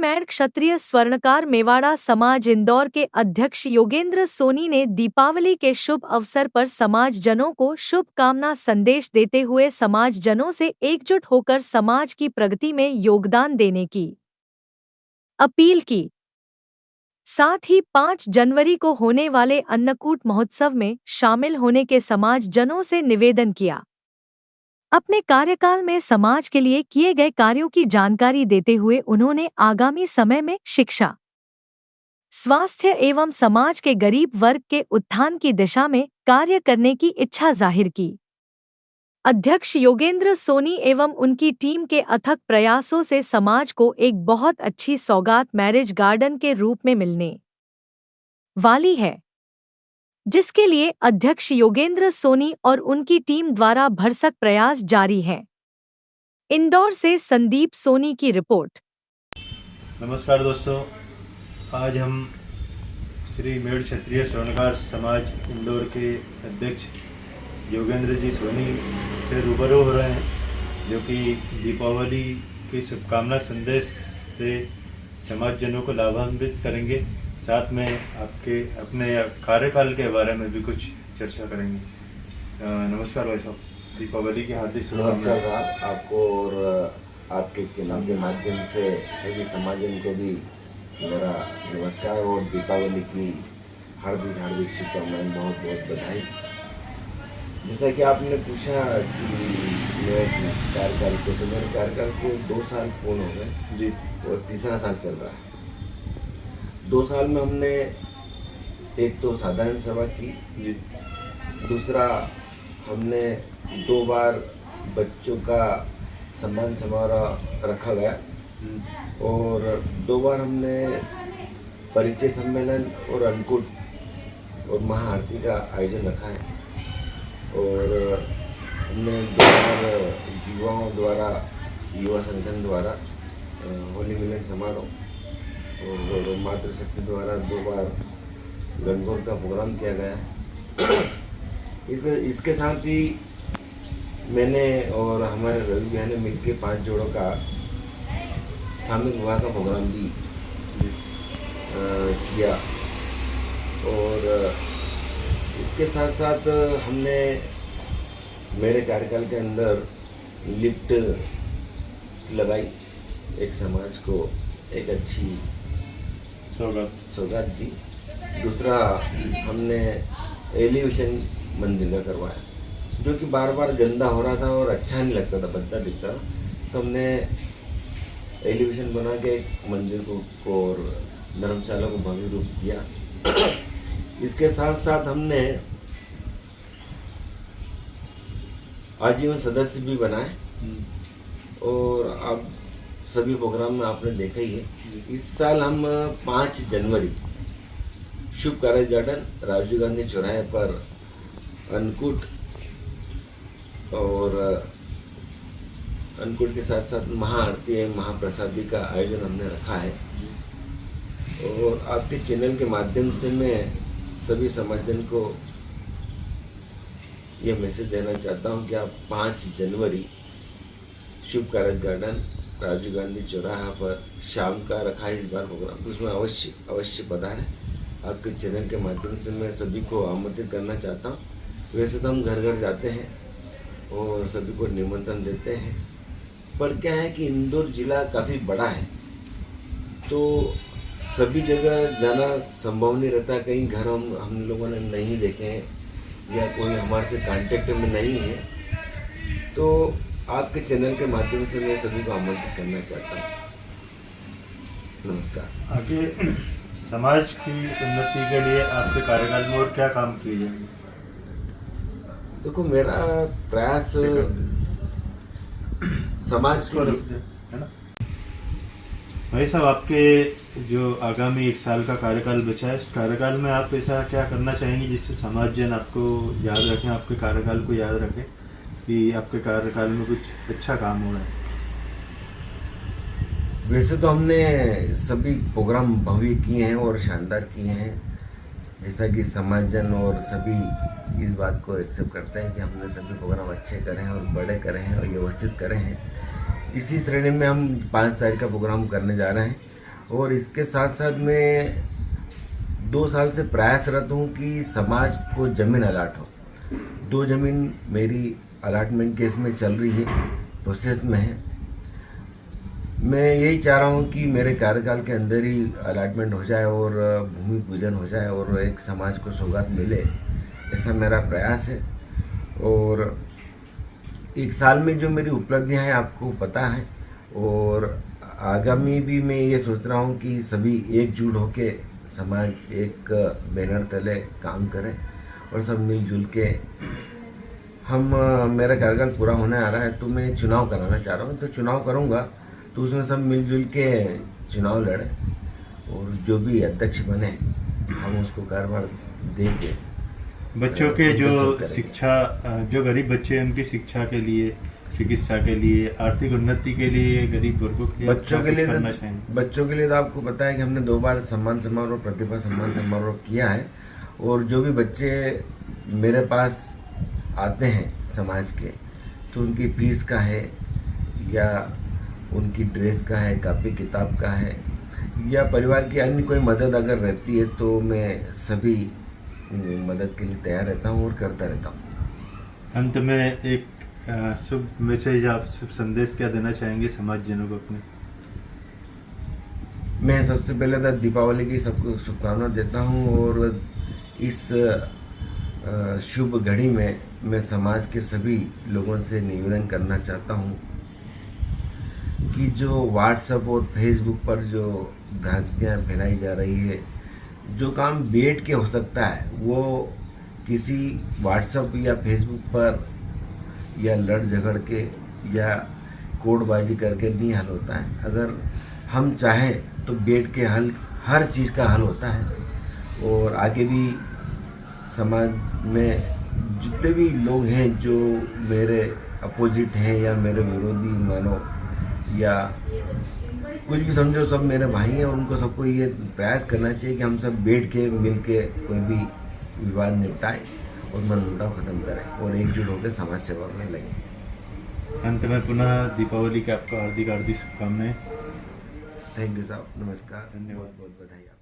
मेड़ क्षत्रिय स्वर्णकार मेवाड़ा समाज इंदौर के अध्यक्ष योगेंद्र सोनी ने दीपावली के शुभ अवसर पर समाज जनों को शुभकामना संदेश देते हुए समाज जनों से एकजुट होकर समाज की प्रगति में योगदान देने की अपील की। साथ ही 5 जनवरी को होने वाले अन्नकूट महोत्सव में शामिल होने के समाज जनों से निवेदन किया। अपने कार्यकाल में समाज के लिए किए गए कार्यों की जानकारी देते हुए उन्होंने आगामी समय में शिक्षा, स्वास्थ्य एवं समाज के गरीब वर्ग के उत्थान की दिशा में कार्य करने की इच्छा जाहिर की। अध्यक्ष योगेंद्र सोनी एवं उनकी टीम के अथक प्रयासों से समाज को एक बहुत अच्छी सौगात मैरिज गार्डन के रूप में मिलने वाली है, जिसके लिए अध्यक्ष योगेंद्र सोनी और उनकी टीम द्वारा भरसक प्रयास जारी है। इंदौर से संदीप सोनी की रिपोर्ट। नमस्कार दोस्तों, आज हम श्री मेड़ क्षत्रिय स्वर्णकार समाज इंदौर के अध्यक्ष योगेंद्र जी सोनी से रूबरू हो रहे हैं, जो कि दीपावली की शुभकामना संदेश से समाजजनों को लाभान्वित करेंगे। साथ में आपके अपने कार्यकाल के बारे में भी कुछ चर्चा करेंगे। नमस्कार भाई साहब, दीपावली की हार्दिक शुभकामनाएं। नमस्कार आपको और आपके चैनल के माध्यम से सभी समाजन को भी मेरा नमस्कार और दीपावली की हार्दिक शुभकामनाएं, बहुत बहुत बधाई। जैसा कि आपने पूछा कि मेरे कार्यकाल को, तो मेरे कार्यकाल को 2 साल पूर्ण हो गए जी, और तीसरा साल चल रहा है। 2 साल में हमने एक तो साधारण सभा की जी, दूसरा हमने 2 बार बच्चों का सम्मान समारोह रखा गया और 2 बार हमने परिचय सम्मेलन और अन्नकूट और महाआरती का आयोजन रखा है। और हमने 2 बार युवाओं द्वारा, युवा संगठन द्वारा होली मिलन समारोह और मातृशक्ति द्वारा 2 बार गणगौर का प्रोग्राम किया गया। इसके साथ ही मैंने और हमारे रवि भैया ने मिलकर 5 जोड़ों का सामूहिक विवाह का प्रोग्राम भी किया। और इसके साथ साथ हमने मेरे कार्यकाल के अंदर लिफ्ट लगाई, एक समाज को एक अच्छी सौगात दी। दूसरा हमने एलिवेशन मंदिर का करवाया, जो कि बार बार गंदा हो रहा था और अच्छा नहीं लगता था, बनता दिखता। तो हमने एलिवेशन बना के मंदिर को और धर्मशाला को भव्य रूप दिया। इसके साथ साथ हमने आजीवन सदस्य भी बनाए और अब सभी प्रोग्राम में आपने देखा ही है। इस साल हम 5 जनवरी शुभ कार्य गार्डन राजीव गांधी चौराहे पर अन्नकूट और अन्नकूट के साथ साथ महाआरती एवं महाप्रसादी का आयोजन हमने रखा है। और आपके चैनल के माध्यम से मैं सभी समाजजन को ये मैसेज देना चाहता हूँ कि आप 5 जनवरी शुभ कार्य गार्डन राजीव गांधी चौराहा पर शाम का रखा है इस बार प्रोग्राम, तो उसमें अवश्य पधारें। आपके चैनल के माध्यम से मैं सभी को आमंत्रित करना चाहता हूँ। वैसे तो हम घर घर जाते हैं और सभी को निमंत्रण देते हैं, पर क्या है कि इंदौर जिला काफ़ी बड़ा है, तो सभी जगह जाना संभव नहीं रहता। कई घर हम लोगों ने नहीं देखे हैं या कोई हमारे से कांटेक्ट में नहीं है, तो आपके चैनल के माध्यम से मैं सभी को आमंत्रित करना चाहता हूँ। नमस्कार। आगे समाज की उन्नति के लिए आपके कार्यकाल में और क्या काम किए जाएंगे? देखो, मेरा प्रयास समाज को है ना भाई साहब, आपके जो आगामी 1 साल का कार्यकाल बचा है, इस कार्यकाल में आप ऐसा क्या करना चाहेंगे जिससे समाजजन आपको याद रखें, आपके कार्यकाल को याद रखें कि आपके कार्यकाल में कुछ अच्छा काम हो रहा है? वैसे तो हमने सभी प्रोग्राम भव्य किए हैं और शानदार किए हैं, जैसा कि समाजजन और सभी इस बात को एक्सेप्ट करते हैं कि हमने सभी प्रोग्राम अच्छे करे हैं और बड़े करे हैं और व्यवस्थित करे हैं। इसी श्रेणी में हम 5 तारीख का प्रोग्राम करने जा रहे हैं और इसके साथ साथ मैं 2 साल से प्रयासरत हूँ कि समाज को ज़मीन अलाट हो। 2 ज़मीन मेरी अलाटमेंट केस में चल रही है, प्रोसेस में है। मैं यही चाह रहा हूँ कि मेरे कार्यकाल के अंदर ही अलाटमेंट हो जाए और भूमि पूजन हो जाए और एक समाज को सौगात मिले, ऐसा मेरा प्रयास है। और 1 साल में जो मेरी उपलब्धियाँ हैं आपको पता है, और आगामी भी मैं ये सोच रहा हूँ कि सभी एकजुट होके समाज एक बैनर तले काम करे और सब मिलजुल के हम मेरा कार्यकाल पूरा होने आ रहा है तो मैं चुनाव कराना चाह रहा हूँ। तो चुनाव करूँगा तो उसमें सब मिलजुल के चुनाव लड़े और जो भी अध्यक्ष बने हम उसको कार्यभार दे के बच्चों के जो शिक्षा, जो गरीब बच्चे हैं उनकी शिक्षा के लिए, चिकित्सा के लिए, आर्थिक उन्नति के लिए, गरीब वर्गों के लिए बच्चों के लिए तो आपको पता है कि हमने 2 बार सम्मान समारोह, प्रतिभा सम्मान समारोह किया है। और जो भी बच्चे मेरे पास आते हैं समाज के, तो उनकी फीस का है या उनकी ड्रेस का है, कापी किताब का है, या परिवार की अन्य कोई मदद अगर रहती है तो मैं सभी मदद के लिए तैयार रहता हूँ और करता रहता हूँ। अंत में एक शुभ मैसेज, आप शुभ संदेश क्या देना चाहेंगे समाजजनों को अपने? मैं सबसे पहले तो दीपावली की सबको शुभकामना देता हूँ और इस शुभ घड़ी में मैं समाज के सभी लोगों से निवेदन करना चाहता हूँ कि जो व्हाट्सएप और फेसबुक पर जो भ्रांतियाँ फैलाई जा रही है, जो काम बैठ के हो सकता है वो किसी व्हाट्सएप या फेसबुक पर या लड़ झगड़ के या कोडबाजी करके नहीं हल होता है। अगर हम चाहें तो बैठ के हर चीज़ का हल होता है। और आगे भी समाज में जितने भी लोग हैं जो मेरे अपोजिट हैं या मेरे विरोधी मानो या कुछ भी समझो, सब मेरे भाई हैं और उनको सबको ये प्रयास करना चाहिए कि हम सब बैठ के मिल के कोई भी विवाद निपटाएं और मनमुटाव खत्म करें और एकजुट होकर समाज सेवा में लगें। अंत में पुनः दीपावली की आपको हार्दिक शुभकामनाएं। थैंक यू साहब, नमस्कार, धन्यवाद। बहुत बहुत बधाई।